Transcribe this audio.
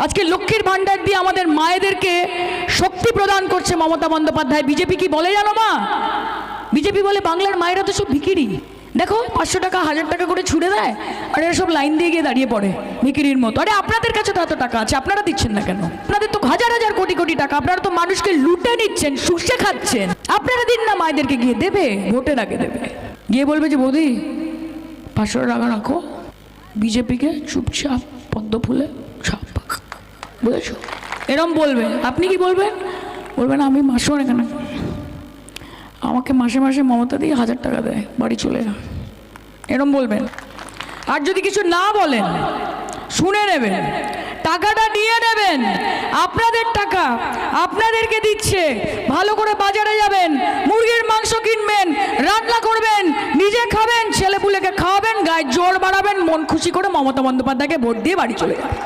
আজকে লক্ষ্মীর ভান্ডার দিয়ে আমাদের মায়েদেরকে শক্তি প্রদান করছে মমতা বন্দ্যোপাধ্যায়। বিজেপি কি বলে জানো মা? বিজেপি বলে বাংলার মায়েরা তো সব ভিখিরি। দেখো 500 টাকা 1000 টাকা করে ছুড়ে দেয়, আর এরা সব লাইন দিয়ে গিয়ে দাঁড়িয়ে পড়ে ভিখিরির মতো। আরে আপনাদের কাছে তো এত টাকা আছে, আপনারা দিচ্ছেন না কেন? আপনাদের তো হাজার হাজার কোটি কোটি টাকা, আপনারা তো মানুষকে লুটে নিচ্ছেন, শুষে খাচ্ছেন। আপনারা দিন না মায়েদেরকে, গিয়ে দেবে, ভোটের আগে দেবে, গিয়ে বলবে যে বৌদি 500 টাকা রাখো, বিজেপিকে চুপচাপ পদ্ম ফুলে ছাপ, বুঝেছো? এরম বলবে। আপনি কি বলবেন? বলবেন আমি মাসও এখানে, আমাকে মাসে মাসে মমতা দিয়ে 1000 টাকা দেয়, বাড়ি চলে যা, এরম বলবেন। আর যদি কিছু না বলেন, শুনে নেবেন, টাকাটা নিয়ে নেবেন। আপনাদের টাকা আপনাদেরকে দিচ্ছে, ভালো করে বাজারে যাবেন, মুরগির মাংস কিনবেন, রান্না করবেন, নিজে খাবেন, ছেলেপুলেকে খাওয়াবেন, গায়ে জোর বাড়াবেন, মন খুশি করে মমতা বন্দ্যোপাধ্যায়কে ভোট দিয়ে বাড়ি চলে যাবেন।